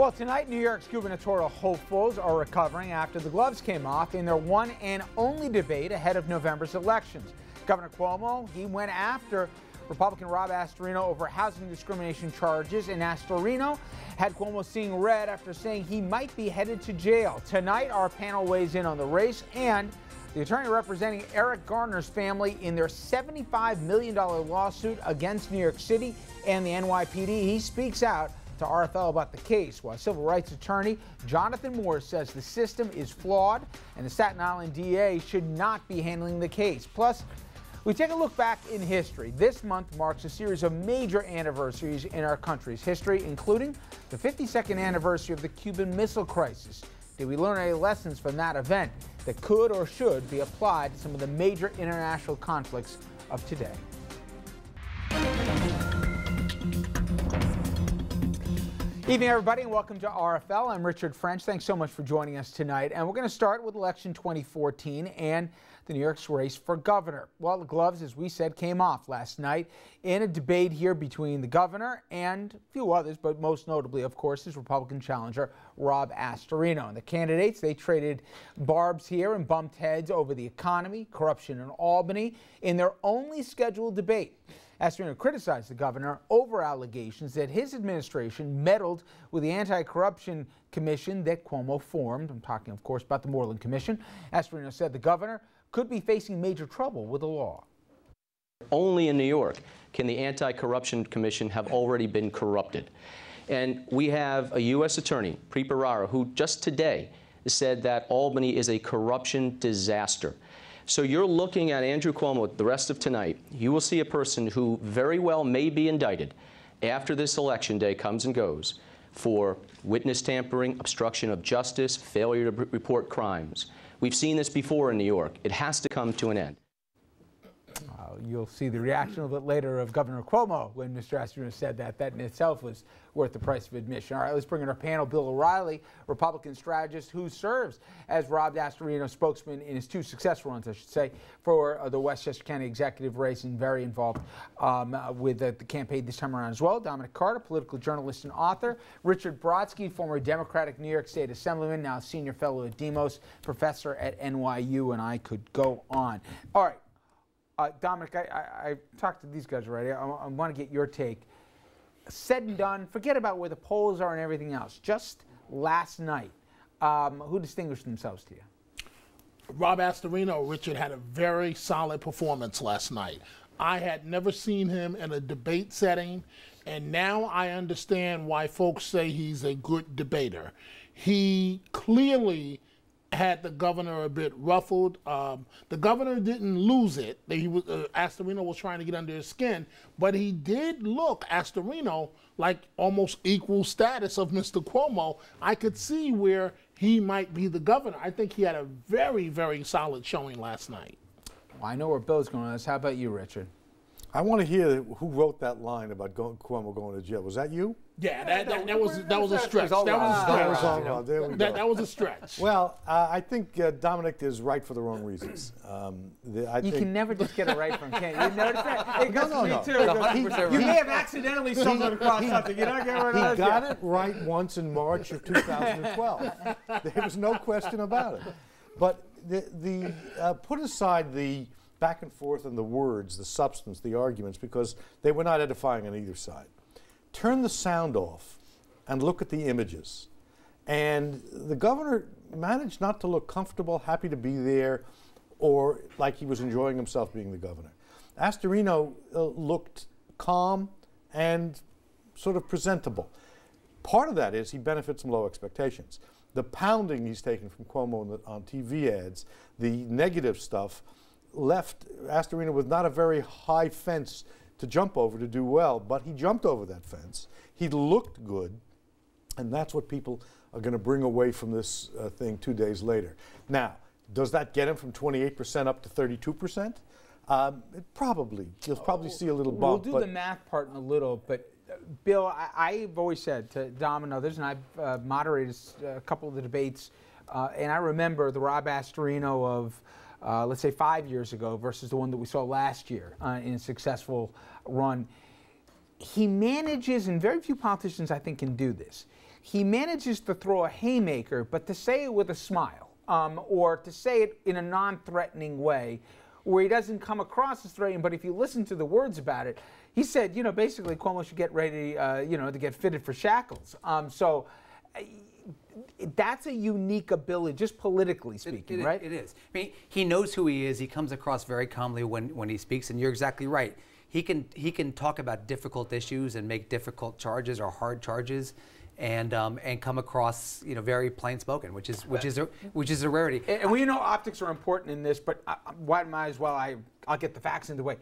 Well, tonight, New York's gubernatorial hopefuls are recovering after the gloves came off in their one and only debate ahead of November's elections. Governor Cuomo, he went after Republican Rob Astorino over housing discrimination charges, and Astorino had Cuomo seeing red after saying he might be headed to jail. Tonight, our panel weighs in on the race and the attorney representing Eric Garner's family in their $75 million lawsuit against New York City and the NYPD. He speaks out to RFL about the case, while civil rights attorney Jonathan Moore says the system is flawed and the Staten Island DA should not be handling the case. Plus, we take a look back in history. This month marks a series of major anniversaries in our country's history, including the 52nd anniversary of the Cuban Missile Crisis. Did we learn any lessons from that event that could or should be applied to some of the major international conflicts of today? Evening, everybody, and welcome to RFL. I'm Richard French. Thanks so much for joining us tonight. And we're going to start with election 2014 and the New York's race for governor. Well, the gloves, as we said, came off last night in a debate here between the governor and a few others, but most notably, of course, his Republican challenger, Rob Astorino. And the candidates, they traded barbs here and bumped heads over the economy, corruption in Albany in their only scheduled debate. Astorino criticized the governor over allegations that his administration meddled with the anti-corruption commission that Cuomo formed. I'm talking, of course, about the Moreland Commission. Astorino said the governor could be facing major trouble with the law. Only in New York can the anti-corruption commission have already been corrupted. And we have a U.S. attorney, Preet, who just today said that Albany is a corruption disaster. So you're looking at Andrew Cuomo the rest of tonight. You will see a person who very well may be indicted after this election day comes and goes for witness tampering, obstruction of justice, failure to report crimes. We've seen this before in New York. It has to come to an end. You'll see the reaction a little bit later of Governor Cuomo when Mr. Astorino said that. That in itself was worth the price of admission. All right, let's bring in our panel. Bill O'Reilly, Republican strategist who serves as Rob Astorino's spokesman in his two successful runs, I should say, for the Westchester County executive race, and very involved with the campaign this time around as well. Dominic Carter, political journalist and author. Richard Brodsky, former Democratic New York State Assemblyman, now senior fellow at Demos, professor at NYU, and I could go on. All right. Dominic, I talked to these guys already. I want to get your take. Said and done, forget about where the polls are and everything else. Just last night, who distinguished themselves to you? Rob Astorino, Richard, had a very solid performance last night. I had never seen him in a debate setting, and now I understand why folks say he's a good debater. He clearly had the governor a bit ruffled. The governor didn't lose it. Astorino was trying to get under his skin, but he did look, Astorino, like almost equal status of Mr. Cuomo. I could see where he might be the governor. I think he had a very, very solid showing last night. Well, I know where Bill's going on this. How about you, Richard? I want to hear who wrote that line about Cuomo going to jail. Was that you? Yeah, that was a stretch. That was a stretch. Well, I think Dominic is right for the wrong reasons. You can never just get it right from Ken. You notice that? It goes to me too. You may have accidentally stumbled across something. You're not getting He got it right once in March of 2012. There was no question about it. But put aside the back and forth and the words, the substance, the arguments, because they were not edifying on either side. Turn the sound off and look at the images. And the governor managed not to look comfortable, happy to be there, or like he was enjoying himself being the governor. Astorino looked calm and sort of presentable. Part of that is he benefits from low expectations. The pounding he's taken from Cuomo on TV ads, the negative stuff, left Astorino with not a very high fence to jump over to do well, but he jumped over that fence. He looked good, and that's what people are going to bring away from this thing 2 days later. Now, does that get him from 28% up to 32%? Probably. You'll probably see a little bump. We'll do the math part in a little, but Bill, I've always said to Dom and others, and I've moderated a couple of the debates, and I remember the Rob Astorino of let's say 5 years ago versus the one that we saw last year in a successful run. He manages, and very few politicians I think can do this, he manages to throw a haymaker, but to say it with a smile, or to say it in a non-threatening way, where he doesn't come across as threatening, but if you listen to the words about it, he said, you know, basically Cuomo should get ready, you know, to get fitted for shackles. That's a unique ability, just politically speaking, right? It is. I mean, he knows who he is. He comes across very calmly when he speaks, and you're exactly right. He can talk about difficult issues and make difficult charges or hard charges, and come across, you know, very plain spoken, which is a rarity. And we know optics are important in this, but why might as well I'll get the facts in the way.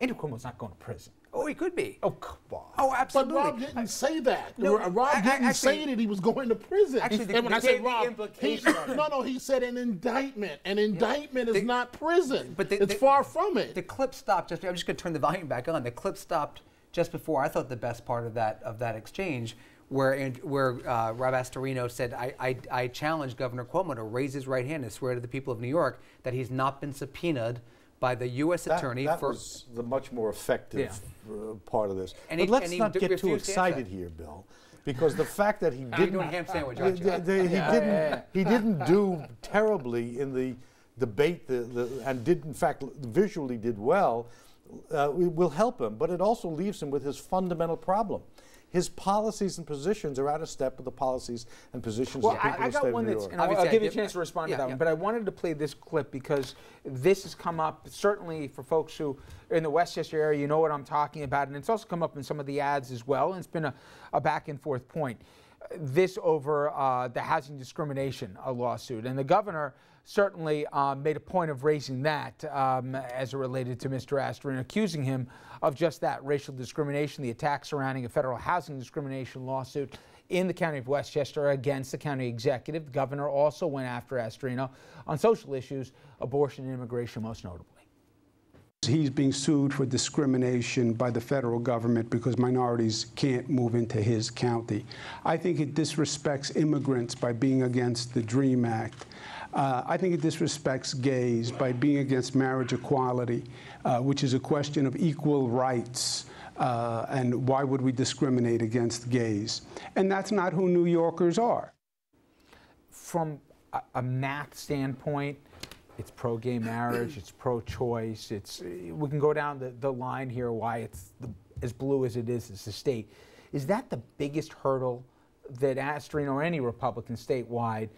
Andrew Cuomo's not going to prison. Oh, he could be. Oh, come on. Oh, absolutely. But Rob didn't say that. No, Rob didn't say that he was going to prison. Actually, and when I said Rob, no, he said an indictment. An indictment is not prison. But it's far from it. The clip stopped. I'm just going to turn the volume back on. The clip stopped just before I thought the best part of that exchange, where Rob Astorino said, I challenge Governor Cuomo to raise his right hand and swear to the people of New York that he's not been subpoenaed by the U.S. attorney. That was the much more effective part of this. And but let's not get too excited here, Bill, because the fact that he didn't doing a ham sandwich, he didn't do terribly in the debate, and did in fact visually did well, will help him. But it also leaves him with his fundamental problem. His policies and positions are out of step with the policies and positions of the people of the state of New York. And I'll give you a chance to respond to that one, but I wanted to play this clip because this has come up, certainly for folks who are in the Westchester area, you know what I'm talking about, and it's also come up in some of the ads as well, and it's been a back and forth point. This over the housing discrimination lawsuit, and the governor certainly made a point of raising that as it related to Mr. Astorino, accusing him of just that, racial discrimination, the attack surrounding a federal housing discrimination lawsuit in the county of Westchester against the county executive. The governor also went after Astorino on social issues, abortion and immigration most notably. He's being sued for discrimination by the federal government because minorities can't move into his county. I think it disrespects immigrants by being against the DREAM Act. I think it disrespects gays by being against marriage equality, which is a question of equal rights. And why would we discriminate against gays? And that's not who New Yorkers are. From a math standpoint, it's pro-gay marriage, it's pro-choice, we can go down the line here why it's as blue as it is as a state. Is that the biggest hurdle that Astorino or any Republican statewide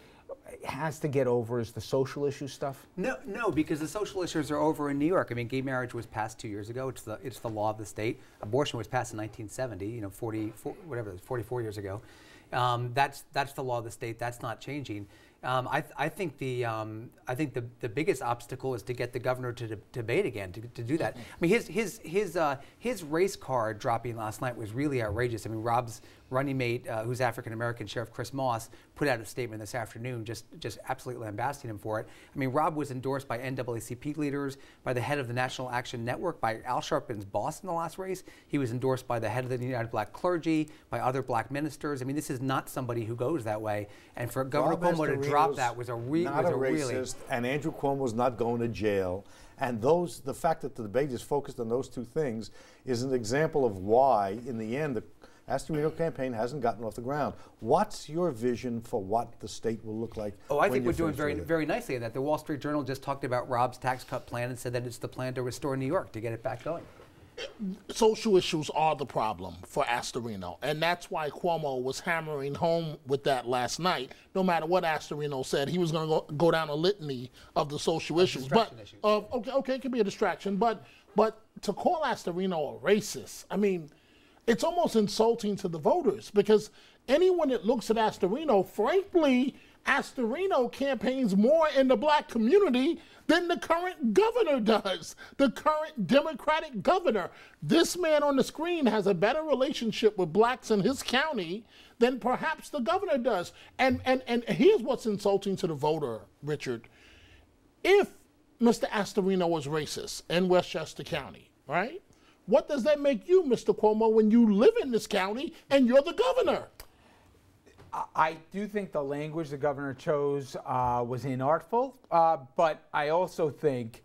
has to get over, is the social issue stuff? No, because the social issues are over in New York. I mean, gay marriage was passed 2 years ago. It's the law of the state. Abortion was passed in 1970. You know, 44 years ago. That's the law of the state. That's not changing. I think the biggest obstacle is to get the governor to debate again, to do that. I mean, his race card dropping last night was really outrageous. I mean, Rob's running mate, who's African American, Sheriff Chris Moss, put out a statement this afternoon, just absolutely lambasting him for it. I mean, Rob was endorsed by NAACP leaders, by the head of the National Action Network, by Al Sharpton's boss in the last race. He was endorsed by the head of the United Black Clergy, by other black ministers. I mean, this is not somebody who goes that way. And for Governor Cuomo to drop that was a really racist, and Andrew Cuomo's not going to jail. And the fact that the debate is focused on those two things is an example of why, in the end, the Astorino campaign hasn't gotten off the ground. What's your vision for what the state will look like? Oh, I think we're doing very nicely in that. The Wall Street Journal just talked about Rob's tax cut plan and said that it's the plan to restore New York, to get it back going. Social issues are the problem for Astorino, and that's why Cuomo was hammering home with that last night. No matter what Astorino said, he was going to go down a litany of the social issues. Okay, it could be a distraction, but to call Astorino a racist, I mean, it's almost insulting to the voters, because anyone that looks at Astorino, frankly, Astorino campaigns more in the black community than the current governor does, the current Democratic governor. This man on the screen has a better relationship with blacks in his county than perhaps the governor does. And here's what's insulting to the voter, Richard. If Mr. Astorino was racist in Westchester County, right? What does that make you, Mr. Cuomo, when you live in this county and you're the governor? I do think the language the governor chose was inartful, but I also think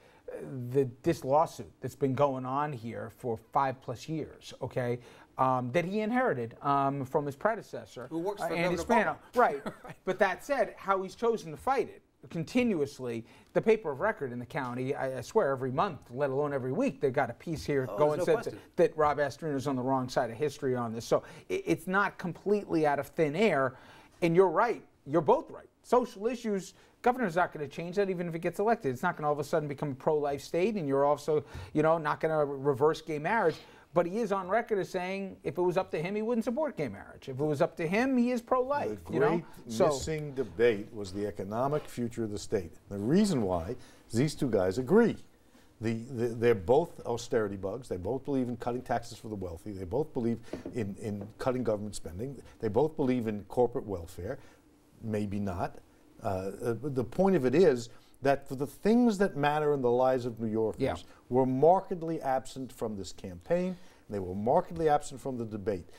this lawsuit that's been going on here for 5+ years, okay, that he inherited from his predecessor. Who works for Andy Governor Spano. Cuomo. Right. But that said, how he's chosen to fight it continuously, the paper of record in the county, I swear every month, let alone every week, they've got a piece here going that Rob Astorino's on the wrong side of history on this. So it's not completely out of thin air. And you're right. You're both right. Social issues, governor's not going to change that even if he gets elected. It's not going to all of a sudden become a pro-life state, and you're also, not going to reverse gay marriage. But he is on record as saying if it was up to him, he wouldn't support gay marriage. If it was up to him, he is pro-life. The great missing debate was the economic future of the state. The reason why is these two guys agree. They're both austerity bugs. They both believe in cutting taxes for the wealthy. They both believe in cutting government spending. They both believe in corporate welfare.Maybe not. The point of it is that for the things that matter in the lives of New Yorkers were markedly absent from this campaign. They were markedly absent from the debate.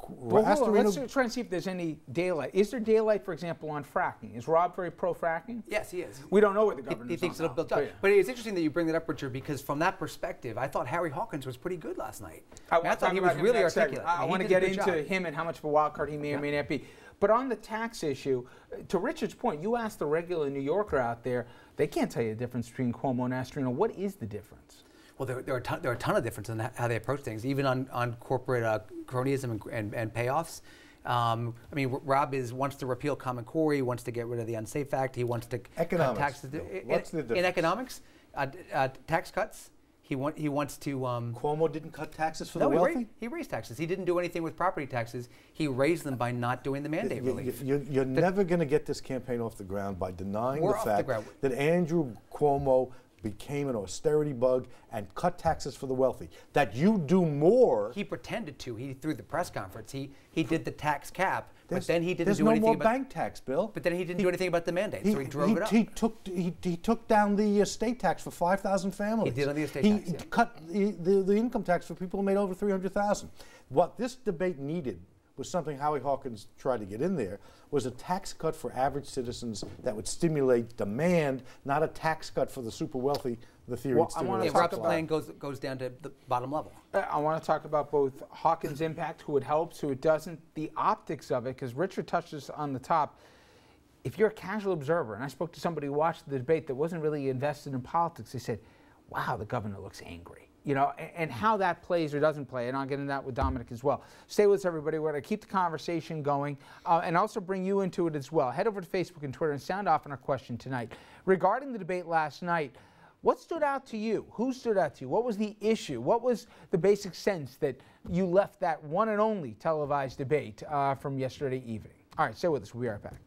Well, let's try and see if there's any daylight. Is there daylight, for example, on fracking? Is Rob very pro-fracking? Yes, he is. We don't know what the governor He thinks it'll build up. But it's interesting that you bring that up, Richard, because from that perspective, I thought Harry Hawkins was pretty good last night. I thought he was really articulate. I want to get into him and how much of a wild card he may or may not be. But on the tax issue, to Richard's point, you asked the regular New Yorker out there, they can't tell you the difference between Cuomo and Astorino. What is the difference? Well, there are a ton of differences in how they approach things, even on corporate cronyism and payoffs. I mean, Rob wants to repeal Common Core. He wants to get rid of the Unsafe Act. He wants to cut taxes. What's the difference? In economics, tax cuts. He wants to. Cuomo didn't cut taxes for the wealthy? He raised taxes. He didn't do anything with property taxes. He raised them by not doing the mandate relief. You're never going to get this campaign off the ground by denying the fact that Andrew Cuomo became an austerity bug and cut taxes for the wealthy. That you do more. He pretended to. He through the press conference. He did the tax cap, but then he didn't do anything. There's no more bank tax, Bill. But then he didn't do anything about the mandate, so he drove it up. He took down the estate tax for 5,000 families. He did on the estate tax. He cut the income tax for people who made over 300,000. What this debate needed was something Howie Hawkins tried to get in there, was a tax cut for average citizens that would stimulate demand, not a tax cut for the super wealthy. The theory Rob's plan goes down to the bottom level. I want to talk about both Hawkins' impact, who it helps, who it doesn't, the optics of it, because Richard touched this on the top. If you're a casual observer, and I spoke to somebody who watched the debate that wasn't really invested in politics, they said, wow, the governor looks angry. And how that plays or doesn't play, and I'll get into that with Dominic as well. Stay with us, everybody. We're going to keep the conversation going and also bring you into it as well. Head over to Facebook and Twitter and sound off on our question tonight. Regarding the debate last night, what stood out to you? Who stood out to you? What was the issue? What was the basic sense that you left that one and only televised debate from yesterday evening? All right, stay with us. We'll be right back.